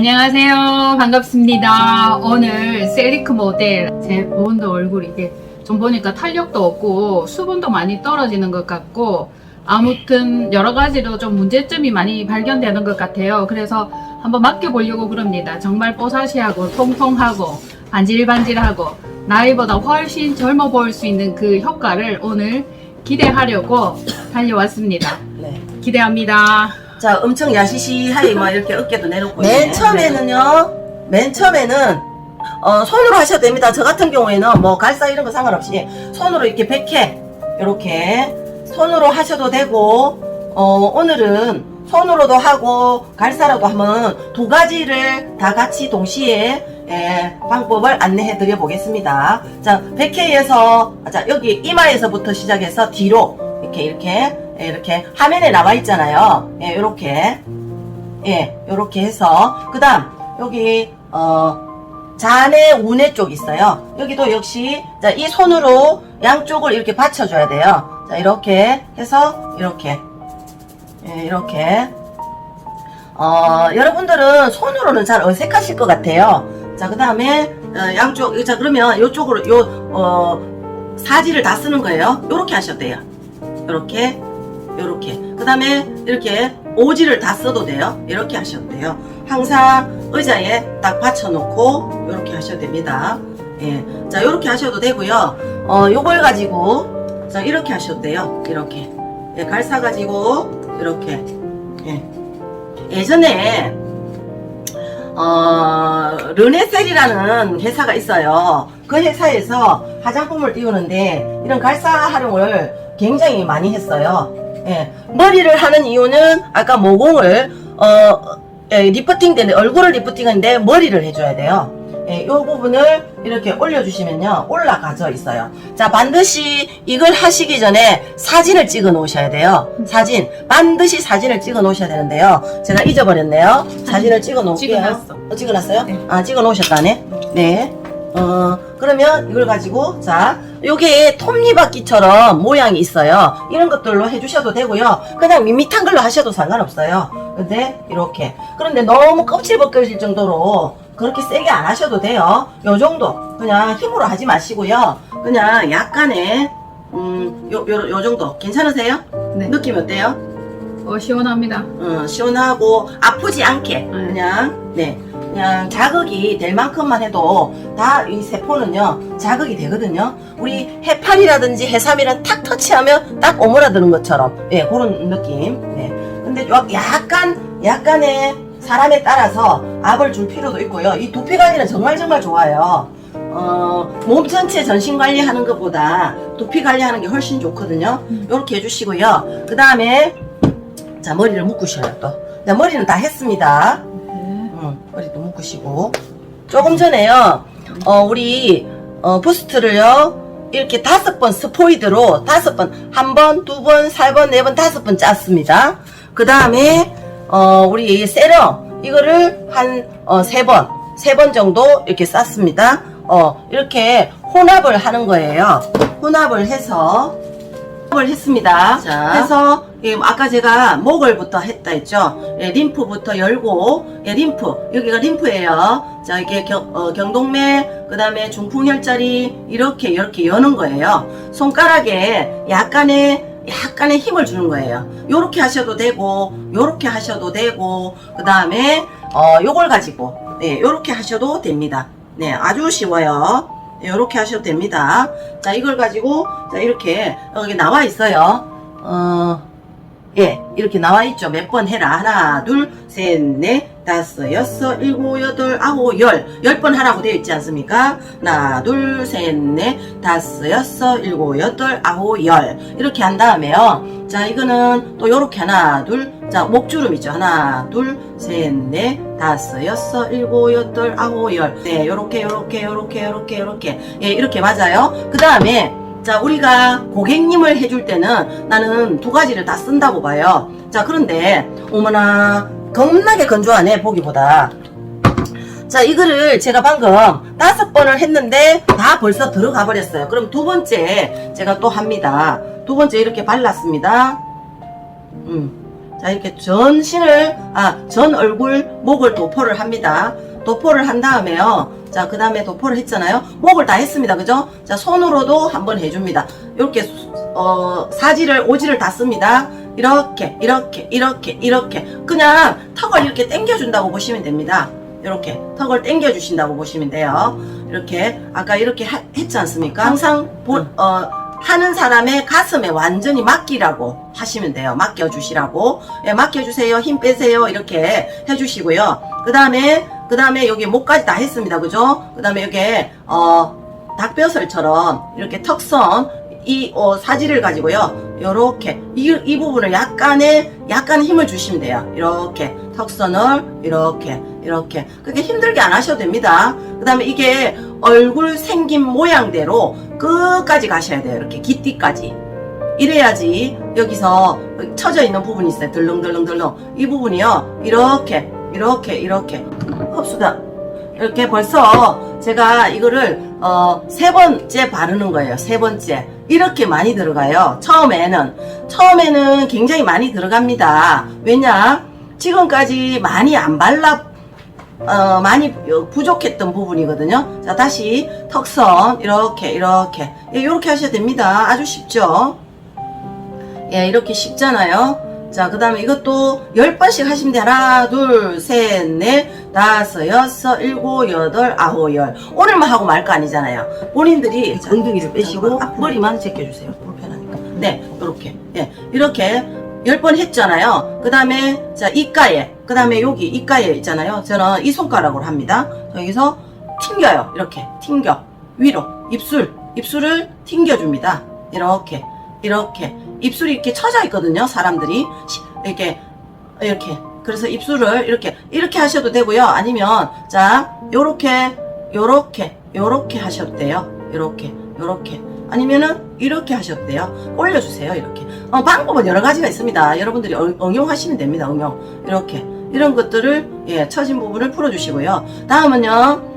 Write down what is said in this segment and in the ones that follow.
안녕하세요. 반갑습니다. 오늘 셀리크 모델 제 보온도 얼굴 이게 좀 보니까 탄력도 없고 수분도 많이 떨어지는 것 같고 아무튼 여러 가지로 좀 문제점이 많이 발견되는 것 같아요. 그래서 한번 맡겨보려고 그럽니다. 정말 뽀사시하고 통통하고 반질반질하고 나이보다 훨씬 젊어 보일 수 있는 그 효과를 오늘 기대하려고 달려왔습니다. 네. 기대합니다. 자, 엄청 야시시하게 막 이렇게 어깨도 내놓고. 맨 처음에는 손으로 하셔도 됩니다. 저 같은 경우에는 뭐 갈사 이런 거 상관없이 손으로 이렇게 백해 이렇게 손으로 하셔도 되고, 오늘은 손으로도 하고 갈사로도 하면 두 가지를 다 같이 동시에 방법을 안내해 드려 보겠습니다. 자, 백해에서 자 여기 이마에서부터 시작해서 뒤로 이렇게 화면에 나와 있잖아요. 요렇게 요렇게 해서 그 다음 여기 잔의 운해 쪽 있어요. 여기도 역시 자, 이 손으로 양쪽을 이렇게 받쳐줘야 돼요. 자, 이렇게 해서 이렇게 이렇게 여러분들은 손으로는 잘 어색하실 것 같아요. 자, 그 다음에 양쪽 자 그러면 요쪽으로 사지를 다 쓰는 거예요. 요렇게 하셔도 돼요. 요렇게 그 다음에 이렇게 오지를 다 써도 돼요. 이렇게 하셔도 돼요. 항상 의자에 딱 받쳐놓고 이렇게 하셔도 됩니다. 자, 이렇게 하셔도 되고요. 요걸 가지고 자 이렇게 하셔도 돼요. 이렇게 갈사 가지고 이렇게 예전에 르네셀이라는 회사가 있어요. 그 회사에서 화장품을 띄우는데 이런 갈사 활용을 굉장히 많이 했어요. 머리를 하는 이유는 아까 모공을 리프팅 되는데 얼굴을 리프팅하는데 머리를 해줘야 돼요. 이 부분을 이렇게 올려주시면요 올라가져 있어요. 자, 반드시 이걸 하시기 전에 사진을 찍어 놓으셔야 돼요. 사진 반드시 사진을 찍어 놓으셔야 되는데요. 제가 잊어버렸네요. 사진을 찍어 놓을게요. 찍어놨어요? 네. 아, 찍어 놓으셨다네. 네. 그러면 이걸 가지고 자 요게 톱니바퀴처럼 모양이 있어요. 이런 것들로 해주셔도 되고요. 그냥 밋밋한 걸로 하셔도 상관없어요. 근데 이렇게 그런데 너무 껍질 벗겨질 정도로 그렇게 세게 안 하셔도 돼요. 요 정도 그냥 힘으로 하지 마시고요. 그냥 약간의 요 정도 괜찮으세요? 네. 느낌 어때요? 시원합니다. 시원하고 아프지 않게 그냥 자극이 될 만큼만 해도 다 이 세포는요 자극이 되거든요. 우리 해파리라든지 해삼이랑 탁 터치하면 딱 오므라드는 것처럼 그런 느낌. 근데 약간의 사람에 따라서 압을 줄 필요도 있고요. 이 두피 관리는 정말 좋아요. 몸 전체 전신 관리하는 것보다 두피 관리하는 게 훨씬 좋거든요. 이렇게 해주시고요. 그 다음에 자 머리를 묶으셔요. 또 자, 머리는 다 했습니다. 머리도 묶으시고 조금 전에요 우리 부스트를요 이렇게 5번 스포이드로 5번 1번 2번 4번 4번 5번 짰습니다. 그 다음에 우리 세럼 이거를 한 3번 정도 이렇게 쌌습니다. 이렇게 혼합을 하는 거예요. 혼합을 해서 했습니다. 자, 해서 아까 제가 목을부터 했다 했죠. 림프부터 열고 림프 여기가 림프예요. 자, 이게 경동맥 그 다음에 중풍혈자리 이렇게 여는 거예요. 손가락에 약간의 힘을 주는 거예요. 요렇게 하셔도 되고 요렇게 하셔도 되고 그 다음에 요걸 가지고 요렇게 하셔도 됩니다. 아주 쉬워요. 이렇게 하셔도 됩니다. 자, 이걸 가지고 자 이렇게 여기 나와 있어요. 이렇게 나와 있죠. 몇 번 해라. 하나, 둘, 셋, 넷, 다섯, 여섯, 일곱, 여덟, 아홉, 10번 하라고 되어 있지 않습니까? 하나, 둘, 셋, 넷, 다섯, 여섯, 일곱, 여덟, 아홉, 10 이렇게 한 다음에요. 자, 이거는 또 요렇게 하나, 둘, 자, 목주름 있죠. 하나, 둘, 셋, 넷, 다섯, 여섯, 일곱, 여덟, 아홉, 10 요렇게 이렇게 맞아요. 그 다음에 자, 우리가 고객님을 해줄 때는 나는 두 가지를 다 쓴다고 봐요. 자, 그런데 어머나 겁나게 건조하네 보기보다. 자, 이거를 제가 방금 5번을 했는데 다 벌써 들어가 버렸어요. 그럼 두 번째 제가 또 합니다. 두 번째 이렇게 발랐습니다. 자, 자, 이렇게 전 얼굴, 목을 도포를 합니다. 도포를 한 다음에요. 자, 그 다음에 도포를 했잖아요. 목을 다 했습니다. 그죠? 자, 손으로도 한번 해줍니다. 이렇게, 오지를 다 씁니다. 이렇게. 그냥 턱을 이렇게 당겨준다고 보시면 됩니다. 이렇게 턱을 당겨주신다고 보시면 돼요. 이렇게, 아까 이렇게 했지 않습니까? 항상, 하는 사람의 가슴에 완전히 맡기라고 하시면 돼요. 맡겨주시라고. 예, 맡겨주세요. 힘 빼세요. 이렇게 해주시고요. 그 다음에 여기 목까지 다 했습니다. 그죠? 그 다음에 여기, 닭뼈슬처럼 이렇게 턱선, 사지를 가지고요. 요렇게, 이 부분을 약간의 힘을 주시면 돼요. 이렇게, 턱선을, 이렇게. 그렇게 힘들게 안 하셔도 됩니다. 그 다음에 이게 얼굴 생긴 모양대로 끝까지 가셔야 돼요. 이렇게 기띠까지. 이래야지 여기서 처져 있는 부분이 있어요. 덜렁덜렁. 이 부분이요. 이렇게. 흡수다. 이렇게 벌써 제가 이거를 3번째 바르는 거예요. 3번째. 이렇게 많이 들어가요. 처음에는 굉장히 많이 들어갑니다. 왜냐? 지금까지 많이 안 많이 부족했던 부분이거든요. 자, 다시 턱선 이렇게 하셔야 됩니다. 아주 쉽죠? 예, 이렇게 쉽잖아요. 자, 그 다음에 이것도 10번씩 하시면 돼요. 하나, 둘, 셋, 넷, 다섯, 여섯, 일곱, 여덟, 아홉, 열. 오늘만 하고 말 거 아니잖아요. 본인들이 엉덩이를 빼시고 머리만 제껴주세요. 불편하니까. 네, 요렇게. 예, 이렇게 10번 했잖아요. 그 다음에, 자, 이가에, 그 다음에 여기 이가에 있잖아요. 저는 이 손가락으로 합니다. 여기서 튕겨요. 이렇게. 위로. 입술을 튕겨줍니다. 이렇게. 입술이 이렇게 처져 있거든요. 사람들이. 이렇게. 그래서 입술을 이렇게 하셔도 되고요. 아니면, 자, 요렇게 하셔도 돼요. 요렇게. 아니면은, 이렇게 하셔도 돼요. 올려주세요. 이렇게. 방법은 여러 가지가 있습니다. 여러분들이 응용하시면 됩니다. 이렇게. 이런 것들을, 예, 처진 부분을 풀어주시고요. 다음은요,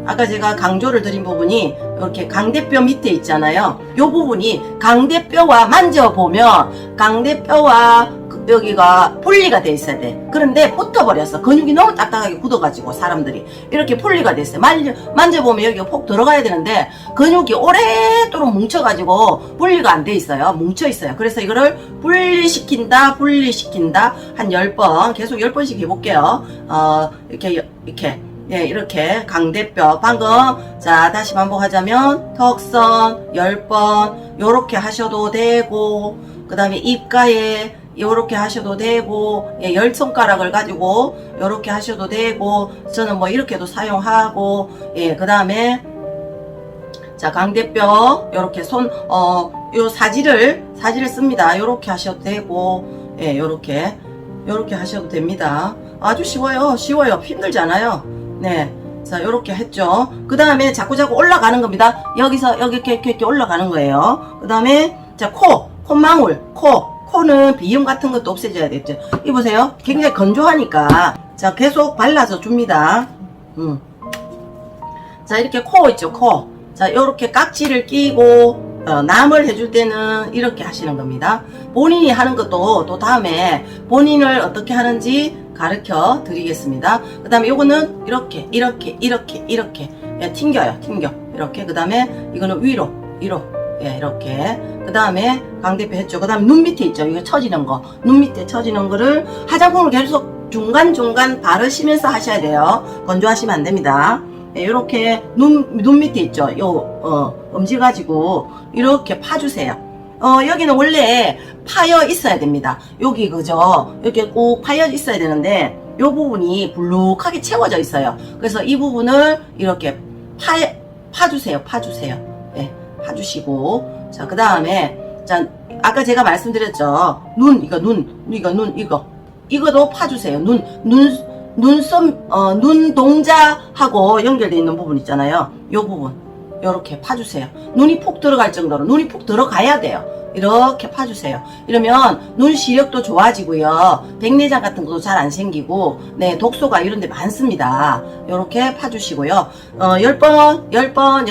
아까 제가 강조를 드린 부분이 이렇게 강대뼈 밑에 있잖아요. 요 부분이 강대뼈와 만져보면 강대뼈와 여기가 분리가 돼 있어야 돼. 그런데 붙어버렸어. 근육이 너무 딱딱하게 굳어가지고 사람들이 이렇게 분리가 됐어요. 만져보면 여기가 폭 들어가야 되는데 근육이 오랫도록 뭉쳐가지고 분리가 안 돼 있어요. 뭉쳐있어요. 그래서 이거를 분리시킨다 한 10번 계속 10번씩 해볼게요. 이렇게 예, 이렇게 강대뼈 방금 자 다시 반복하자면 턱선 10번 요렇게 하셔도 되고 그 다음에 입가에 요렇게 하셔도 되고 예, 10손가락을 가지고 요렇게 하셔도 되고 저는 뭐 이렇게도 사용하고 예, 그 다음에 자 강대뼈 요렇게 요 사지를 씁니다. 요렇게 하셔도 되고 예, 요렇게 하셔도 됩니다. 아주 쉬워요. 힘들지 않아요. 네. 자, 요렇게 했죠. 그 다음에 자꾸 올라가는 겁니다. 여기서, 여기 이렇게 올라가는 거예요. 그 다음에, 자, 콧망울, 코는 비염 같은 것도 없애줘야 되겠죠. 이 보세요. 굉장히 건조하니까. 자, 계속 발라서 줍니다. 자, 이렇게 코 있죠, 코. 자, 요렇게 깍지를 끼고, 남을 해줄 때는 이렇게 하시는 겁니다. 본인이 하는 것도 또 다음에 본인을 어떻게 하는지 가르쳐 드리겠습니다. 그 다음에 요거는 이렇게 예, 튕겨 이렇게 그 다음에 이거는 위로 예, 이렇게 그 다음에 강대뼈 했죠. 그 다음에 눈 밑에 있죠. 이거 처지는 거 눈 밑에 처지는 거를 화장품을 계속 중간중간 바르시면서 하셔야 돼요. 건조하시면 안 됩니다. 예, 이렇게 눈 밑에 있죠. 요 엄지 가지고 이렇게 파주세요. 여기는 원래 파여 있어야 됩니다. 여기 그죠? 이렇게 꼭 파여 있어야 되는데 요 부분이 불룩하게 채워져 있어요. 그래서 이 부분을 이렇게 파주세요. 예, 파주시고 자, 그 다음에 자, 아까 제가 말씀드렸죠. 이거도 파주세요. 눈 동자하고 연결되어 있는 부분 있잖아요. 요 부분. 요렇게 파주세요. 눈이 푹 들어갈 정도로 눈이 푹 들어가야 돼요. 이렇게 파주세요. 이러면 눈 시력도 좋아지고요. 백내장 같은 것도 잘 안 생기고 네, 독소가 이런 데 많습니다. 요렇게 파주시고요. 10번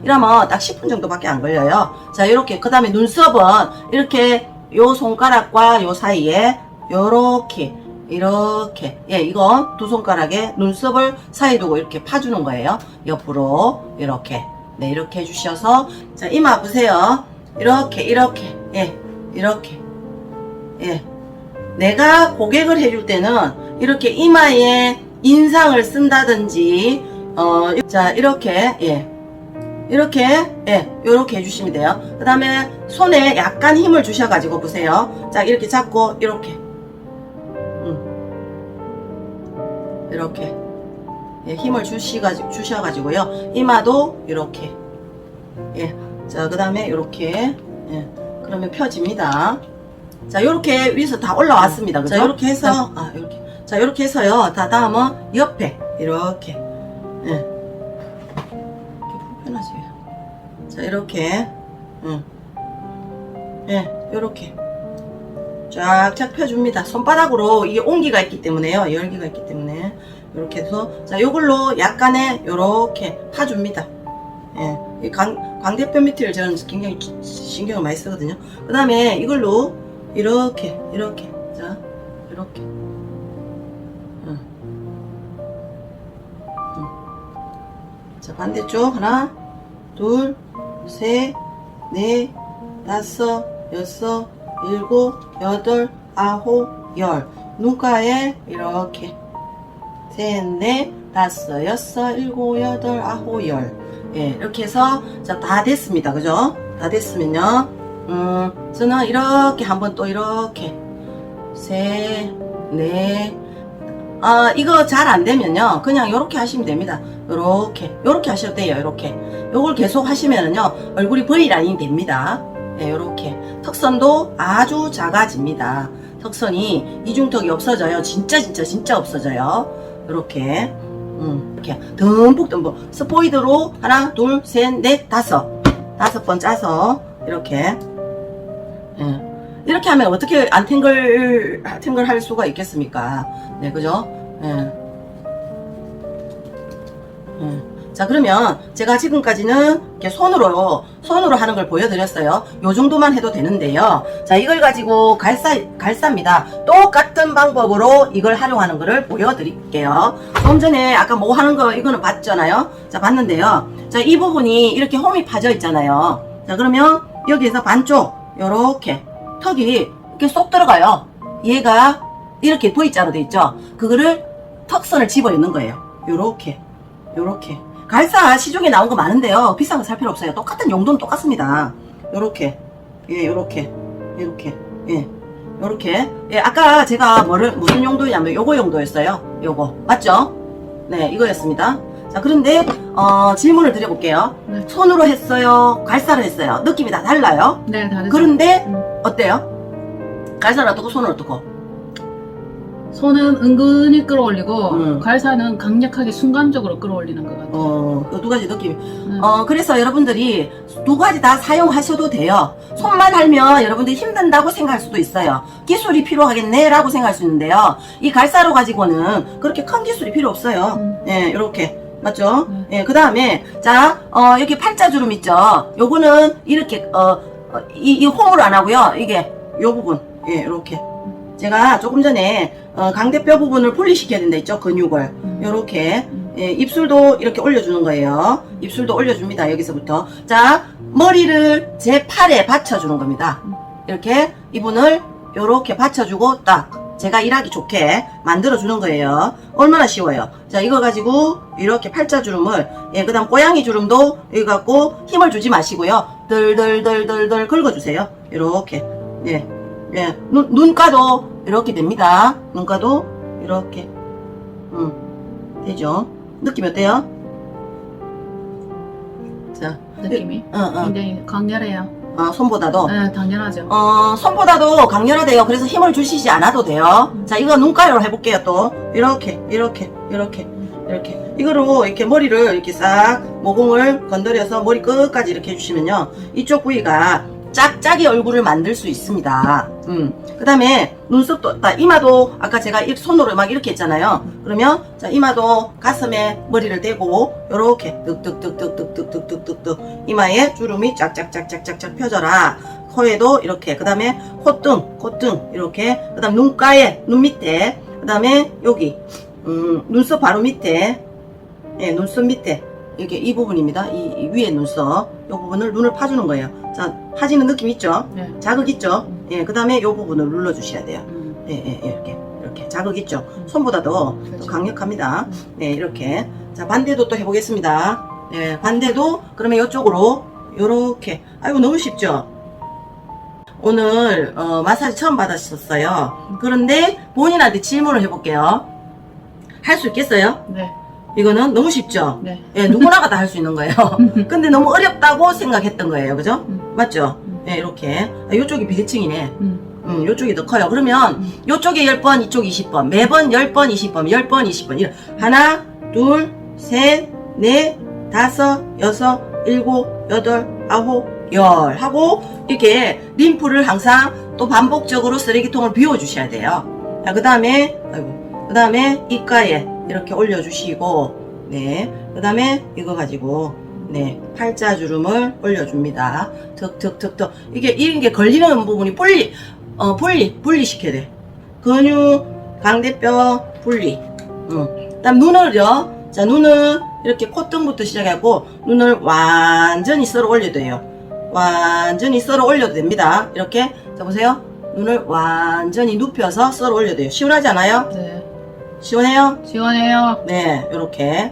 이러면 딱 10분 정도밖에 안 걸려요. 자, 요렇게 그 다음에 눈썹은 이렇게 요 손가락과 요 사이에 요렇게 이렇게 예 이거 두 손가락에 눈썹을 사이에 두고 이렇게 파주는 거예요. 옆으로 이렇게 네 이렇게 해주셔서 자 이마 보세요. 이렇게 예 이렇게 예 내가 고객을 해줄 때는 이렇게 이마에 인상을 쓴다든지 자 이렇게 이렇게 요렇게 해주시면 돼요. 그 다음에 손에 약간 힘을 주셔가지고 보세요. 자 이렇게 잡고 이렇게 이렇게 힘을 주셔가지고요. 이마도 이렇게 자 그 다음에 이렇게 그러면 펴집니다. 자 요렇게 위에서 다 올라왔습니다. 그죠? 자 요렇게 해서 요렇게 자 요렇게 해서요. 다음은 옆에 이렇게 불편하지. 자 이렇게 요렇게 쫙쫙 펴줍니다. 손바닥으로 이게 온기가 있기 때문에요. 열기가 있기 때문에 이렇게 해서 자 요걸로 약간의 요렇게 파줍니다. 이 광대뼈 밑을 저는 굉장히 신경을 많이 쓰거든요. 그 다음에 이걸로 이렇게 자 이렇게 자 반대쪽 하나 둘 셋 넷 다섯 여섯 일곱 여덟 아홉 열 눈가에 이렇게 셋 넷 다섯 여섯 일곱 여덟 아홉 열 이렇게 해서 자 다 됐습니다. 그죠? 다 됐으면요 저는 이렇게 한번 또 이렇게 셋 넷 이거 잘 안되면요 그냥 요렇게 하시면 됩니다. 요렇게 하셔도 돼요. 요렇게 요걸 계속 하시면은요 얼굴이 V라인이 됩니다. 요렇게 턱선도 아주 작아집니다. 턱선이 이중턱이 없어져요. 진짜 없어져요. 요렇게 이렇게 듬뿍 스포이드로 하나 둘 셋 넷 다섯 번 짜서 이렇게 이렇게 하면 어떻게 안 탱글 할 수가 있겠습니까? 네, 그죠? 자, 그러면 제가 지금까지는 이렇게 손으로 하는 걸 보여드렸어요. 요 정도만 해도 되는데요. 자, 이걸 가지고 갈사입니다. 똑같은 방법으로 이걸 활용하는 거를 보여드릴게요. 좀 전에 아까 뭐 하는 거 이거는 봤잖아요. 자, 봤는데요. 자, 이 부분이 이렇게 홈이 파져 있잖아요. 자, 그러면 여기에서 반쪽 요렇게 턱이 이렇게 쏙 들어가요. 얘가 이렇게 V자로 돼 있죠. 그거를 턱선을 집어 넣는 거예요. 요렇게 갈사 시중에 나온 거 많은데요. 비싼 거 살 필요 없어요. 똑같은 용도는 똑같습니다. 요렇게 요렇게 아까 제가 무슨 용도냐면 요거 용도였어요. 요거 맞죠? 네, 이거였습니다. 자, 그런데 질문을 드려볼게요. 네. 손으로 했어요? 갈사를 했어요? 느낌이 다 달라요? 네, 다르죠. 그런데 어때요? 갈사는 어떻고 손은 어떻고? 손은 은근히 끌어올리고 갈사는 강력하게 순간적으로 끌어올리는 것 같아요. 그 두 가지 느낌. 그래서 여러분들이 두 가지 다 사용하셔도 돼요. 손만 하면 여러분들이 힘든다고 생각할 수도 있어요. 기술이 필요하겠네 라고 생각할 수 있는데요. 이 갈사로 가지고는 그렇게 큰 기술이 필요 없어요. 이렇게 맞죠? 그 다음에 자 여기 팔자주름 있죠. 요거는 이렇게 이 홈으로 안 하고요. 이게 요 부분 이렇게 제가 조금 전에 강대뼈 부분을 분리시켜야 된다 했죠. 근육을 요렇게 입술도 이렇게 올려주는 거예요. 입술도 올려줍니다. 여기서부터 자 머리를 제 팔에 받쳐주는 겁니다. 이렇게 이분을 요렇게 받쳐주고 딱 제가 일하기 좋게 만들어주는 거예요. 얼마나 쉬워요. 자 이거 가지고 이렇게 팔자주름을 그 다음 고양이 주름도 이거 갖고 힘을 주지 마시고요. 덜덜덜덜덜 긁어주세요. 이렇게 눈가도 이렇게 됩니다. 눈가도 이렇게 되죠. 느낌이 어때요? 자 느낌이 굉장히 강렬해요. 손보다도 네, 당연하죠. 손보다도 강렬하대요. 그래서 힘을 주시지 않아도 돼요. 자 이거 눈가로 해볼게요. 또 이렇게 이거로 이렇게 머리를 이렇게 싹 모공을 건드려서 머리 끝까지 이렇게 해주시면요 이쪽 부위가 짝짝이 얼굴을 만들 수 있습니다. 그 다음에 눈썹도, 이마도 아까 제가 손으로 막 이렇게 했잖아요. 그러면 자, 이마도 가슴에 머리를 대고 요렇게 뜩뜩뜩뜩뜩뜩뜩뜩뜩 이마에 주름이 짝짝짝짝짝짝 펴져라. 코에도 이렇게, 그 다음에 콧등 이렇게, 그 다음 눈가에, 눈 밑에, 그 다음에 여기 눈썹 바로 밑에, 예, 눈썹 밑에 이렇게 이 부분입니다. 이 위에 눈썹 이 부분을 눈을 파주는 거예요. 자, 파지는 느낌 있죠? 네. 자극 있죠? 예, 그 다음에 이 부분을 눌러주셔야 돼요. 예, 이렇게 자극 있죠? 손보다 더 그렇죠. 강력합니다. 네, 이렇게. 자, 반대도 또 해보겠습니다. 예, 반대도 그러면 이쪽으로 요렇게. 아이고, 너무 쉽죠? 오늘 마사지 처음 받으셨어요. 그런데 본인한테 질문을 해볼게요. 할 수 있겠어요? 네. 이거는 너무 쉽죠? 네. 예, 누구나가 다 할 수 있는 거예요. 근데 너무 어렵다고 생각했던 거예요. 그죠? 맞죠? 예, 이렇게. 아, 요쪽이 비대칭이네. 요쪽이 더 커요. 그러면 요쪽에 10번, 이쪽 20번. 매번 10번, 20번, 10번, 20번. 하나, 둘, 셋, 넷, 다섯, 여섯, 일곱, 여덟, 아홉, 열 하고 이렇게 림프를 항상 또 반복적으로 쓰레기통을 비워주셔야 돼요. 자, 그 다음에 입가에 이렇게 올려주시고, 네, 그 다음에 이거 가지고, 네, 팔자주름을 올려줍니다. 턱. 이런 게 걸리는 부분이 분리시켜야 돼. 근육, 광대뼈, 분리. 그 다음 눈을요. 자, 눈은 이렇게 콧등부터 시작하고, 눈을 완전히 썰어 올려도 돼요. 완전히 썰어 올려도 됩니다. 이렇게. 자, 보세요. 눈을 완전히 눕혀서 썰어 올려도 돼요. 시원하지 않아요? 네. 시원해요? 시원해요. 네, 요렇게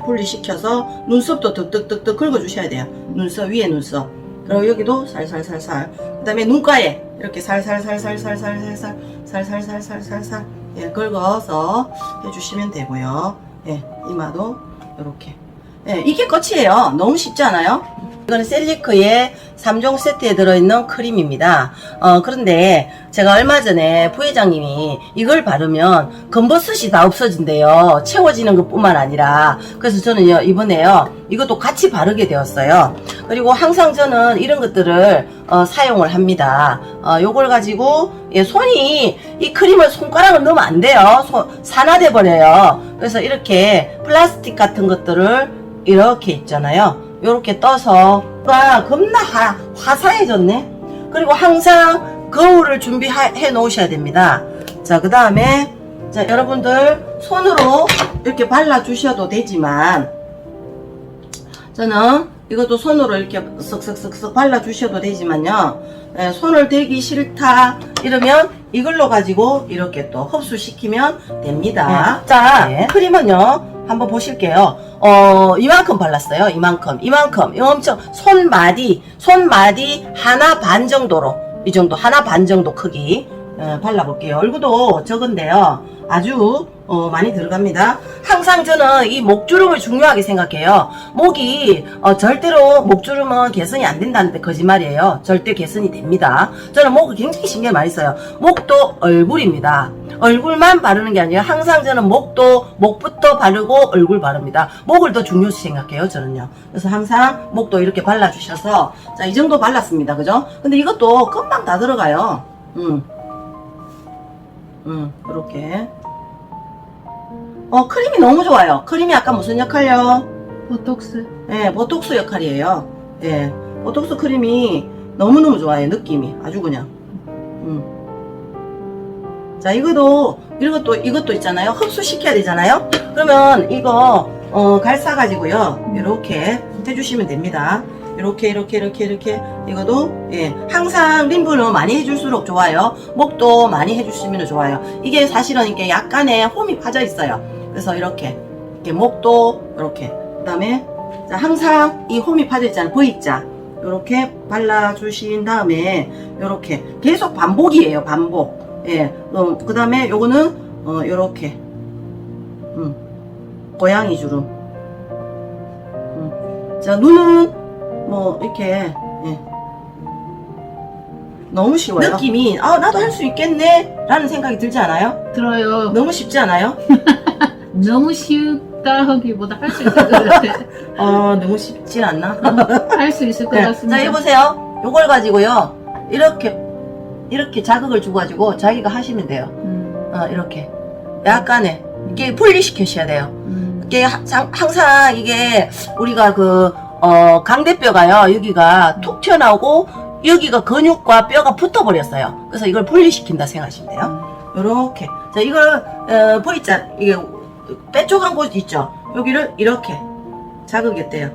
분리시켜서 눈썹도 득득득득 긁어주셔야 돼요. 눈썹, 위에 눈썹. 그리고 여기도 살살살살. 그 다음에 눈가에 이렇게 살살살살 예, 긁어서 해주시면 되고요. 예, 이마도 요렇게. 예, 이게 끝이에요. 너무 쉽지 않아요? 이거는 셀리크의 3종 세트에 들어있는 크림입니다. 그런데 제가 얼마 전에 부회장님이 이걸 바르면 검버섯이 다 없어진대요. 채워지는 것 뿐만 아니라. 그래서 저는요, 이번에요, 이것도 같이 바르게 되었어요. 그리고 항상 저는 이런 것들을 사용을 합니다. 요걸 가지고, 예, 이 크림을 손가락을 넣으면 안 돼요. 산화돼 버려요. 그래서 이렇게 플라스틱 같은 것들을 이렇게 있잖아요. 요렇게 떠서 겁나 화사해졌네. 그리고 항상 거울을 준비해 놓으셔야 됩니다. 자, 그 다음에 자, 여러분들 손으로 이렇게 발라 주셔도 되지만 저는 이것도 손으로 이렇게 쓱쓱쓱쓱 발라 주셔도 되지만요, 예, 손을 대기 싫다 이러면 이걸로 가지고 이렇게 또 흡수시키면 됩니다. 자, 크림은요 한번 보실게요. 이만큼 발랐어요. 이만큼. 엄청 손마디 하나 반 정도로, 이 정도, 하나 반 정도 크기 발라볼게요. 얼굴도 적은데요, 아주 많이 들어갑니다. 항상 저는 이 목주름을 중요하게 생각해요. 목이 절대로 목주름은 개선이 안 된다는데 거짓말이에요. 절대 개선이 됩니다. 저는 목을 굉장히 신경 많이 써요. 목도 얼굴입니다. 얼굴만 바르는 게 아니라 항상 저는 목부터 바르고 얼굴 바릅니다. 목을 더 중요시 생각해요, 저는요. 그래서 항상 목도 이렇게 발라주셔서, 자, 이 정도 발랐습니다. 그죠? 근데 이것도 금방 다 들어가요. 이렇게. 크림이 너무 좋아요. 크림이 아까 무슨 역할이요? 보톡스. 예, 보톡스 역할이에요. 예, 보톡스 크림이 너무너무 좋아요. 느낌이 아주 그냥. 자, 이것도 있잖아요. 흡수시켜야 되잖아요. 그러면 이거 갈사 가지고요, 이렇게 해주시면 됩니다. 이렇게 이것도, 예, 항상 림프는 많이 해줄수록 좋아요. 목도 많이 해주시면 좋아요. 이게 사실은 이렇게 약간의 홈이 파져 있어요. 그래서 이렇게 목도 이렇게, 그 다음에 항상 이 홈이 파져 있잖아요. V자 이렇게 발라주신 다음에 이렇게 계속 반복이에요. 반복. 예, 그 다음에 요거는 요렇게 고양이 주름. 자, 눈은 뭐 이렇게, 예, 너무 쉬워요. 느낌이 나도 할 수 있겠네 라는 생각이 들지 않아요? 들어요. 너무 쉽지 않아요? 너무 쉽다 하기보다 할 수 있을 것 같아. 너무 쉽진 않나? 할 수 있을 것 네. 같습니다. 자, 해보세요. 요걸 가지고요 이렇게 자극을 주가지고 자기가 하시면 돼요. 이렇게 약간의 이게 분리시키셔야 돼요. 이게 항상 이게 우리가 강대뼈가요 여기가 툭 튀어나오고 여기가 근육과 뼈가 붙어버렸어요. 그래서 이걸 분리시킨다 생각하시면 돼요. 요렇게. 자, 이걸 V자 이게 빼쪽한 곳 있죠. 여기를 이렇게 자극했대요.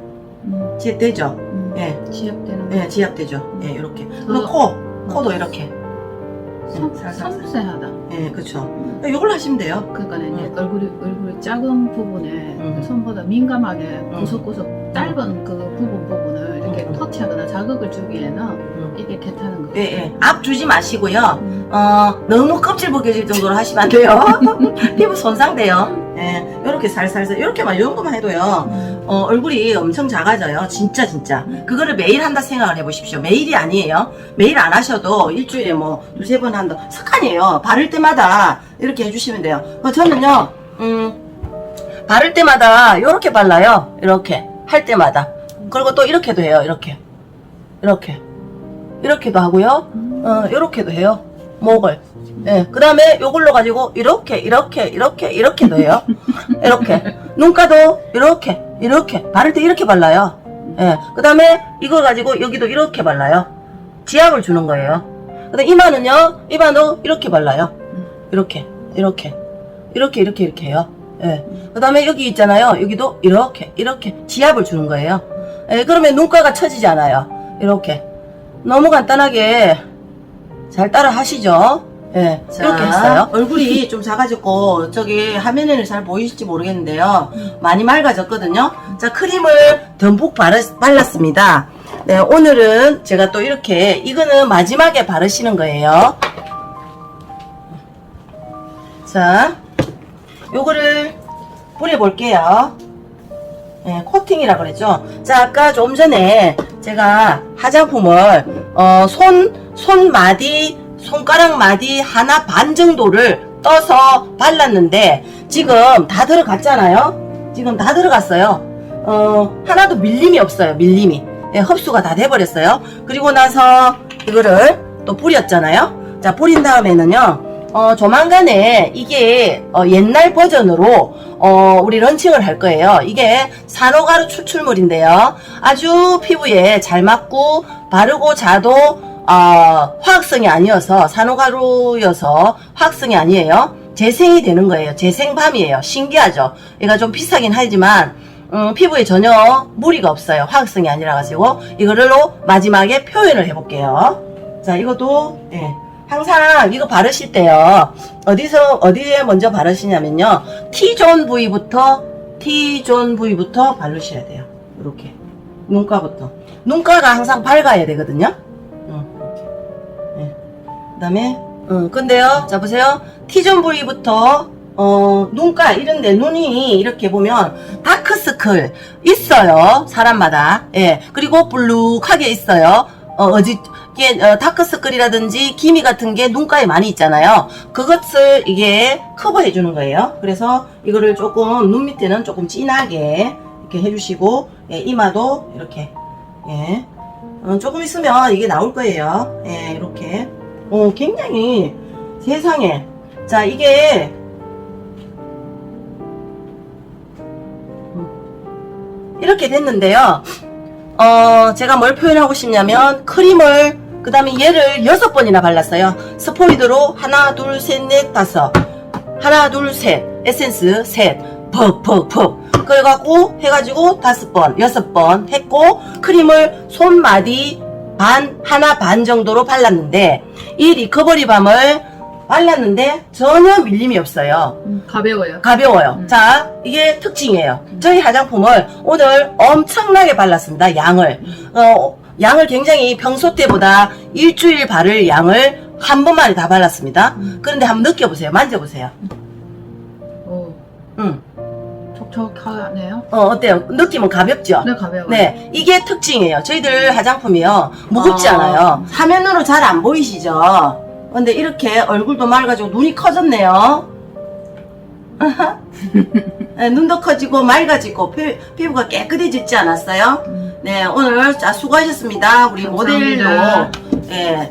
지압되죠. 예, 지압되는 거. 예, 지압되죠. 예, 이렇게. 그리고 코도 이렇게. 섬세하다. 예, 그렇죠. 이걸 하시면 돼요. 그러니까 이제 얼굴이 작은 부분에 손보다 민감하게 구석구석 짧은 그 부분을 이렇게 터치하거나 자극을 주기에는 이게 괜찮은 거예요. 예, 예. 앞 주지 마시고요. 너무 껍질 벗겨질 정도로 하시면 안 돼요. 피부 손상돼요. 예, 요렇게 살살살, 요렇게만, 요 정도만 해도요, 얼굴이 엄청 작아져요. 진짜. 그거를 매일 한다 생각을 해보십시오. 매일이 아니에요. 매일 안 하셔도 일주일에 뭐, 두세 번 한다. 습관이에요. 바를 때마다 이렇게 해주시면 돼요. 저는요, 바를 때마다 요렇게 발라요. 이렇게. 할 때마다. 그리고 또 이렇게도 해요. 이렇게도 하고요. 요렇게도 해요. 목을. 예. 그 다음에 요걸로 가지고 이렇게도 해요. 이렇게. 눈가도 이렇게. 바를 때 이렇게 발라요. 예. 그 다음에 이걸 가지고 여기도 이렇게 발라요. 지압을 주는 거예요. 그 다음에 이마도 이렇게 발라요. 이렇게 해요. 예. 그 다음에 여기 있잖아요. 여기도 이렇게 지압을 주는 거예요. 예. 그러면 눈가가 처지지 않아요. 이렇게. 너무 간단하게 잘 따라 하시죠. 예, 자, 이렇게 했어요. 얼굴이 좀 작아졌고 저기 화면에는 잘 보이실지 모르겠는데요. 많이 맑아졌거든요. 자, 크림을 듬뿍 발랐습니다. 네, 오늘은 제가 또 이렇게, 이거는 마지막에 바르시는 거예요. 자, 요거를 뿌려볼게요. 네, 코팅이라 그랬죠. 자, 아까 좀 전에 제가 화장품을 손가락 마디 하나 반 정도를 떠서 발랐는데 지금 다 들어갔잖아요. 지금 다 들어갔어요. 하나도 밀림이 없어요. 밀림이. 예, 흡수가 다 돼버렸어요. 그리고 나서 이거를 또 뿌렸잖아요. 자, 뿌린 다음에는요. 조만간에 이게 옛날 버전으로 우리 런칭을 할 거예요. 이게 산호가루 추출물인데요. 아주 피부에 잘 맞고 바르고 자도 화학성이 아니어서, 산호가루여서 화학성이 아니에요. 재생이 되는 거예요. 재생밤이에요. 신기하죠. 얘가 좀 비싸긴 하지만 피부에 전혀 무리가 없어요. 화학성이 아니라 가지고 이거를로 마지막에 표현을 해볼게요. 자, 이것도 예. 항상 이거 바르실 때요, 어디에 먼저 바르시냐면요, T존 부위부터 바르셔야 돼요. 이렇게. 눈가부터. 눈가가 항상 밝아야 되거든요. 이렇게. 네. 그 다음에, 근데요, 자, 보세요. T존 부위부터, 눈가, 이런데, 눈이 이렇게 보면, 다크스클 있어요. 사람마다. 예. 그리고 블룩하게 있어요. 이게 다크스클이라든지 기미 같은 게 눈가에 많이 있잖아요. 그것을 이게 커버해 주는 거예요. 그래서 이거를 조금 눈 밑에는 조금 진하게 이렇게 해주시고, 예, 이마도 이렇게, 예, 조금 있으면 이게 나올 거예요. 예, 이렇게. 굉장히 세상에. 자, 이게 이렇게 됐는데요. 제가 뭘 표현하고 싶냐면, 크림을, 그 다음에 얘를 6번이나 발랐어요. 스포이드로 하나, 둘, 셋, 넷, 다섯. 하나, 둘, 셋. 에센스, 셋. 퍽. 그래갖고, 해가지고 5번, 6번 했고, 크림을 손마디 하나 반 정도로 발랐는데, 이 리커버리 밤을 발랐는데, 전혀 밀림이 없어요. 가벼워요. 자, 이게 특징이에요. 저희 화장품을 오늘 엄청나게 발랐습니다. 양을 굉장히 평소 때보다 일주일 바를 양을 한 번만에 다 발랐습니다. 그런데 한번 느껴보세요. 만져보세요. 촉촉하네요. 어때요? 느낌은 가볍죠? 네, 가벼워요. 네, 이게 특징이에요. 저희들 화장품이요, 무겁지 않아요. 화면으로 잘 안 보이시죠? 근데 이렇게 얼굴도 맑아지고 눈이 커졌네요. 네, 눈도 커지고 맑아지고 피부가 깨끗해지지 않았어요? 네, 오늘 자 수고하셨습니다. 우리 감사합니다. 모델도 예,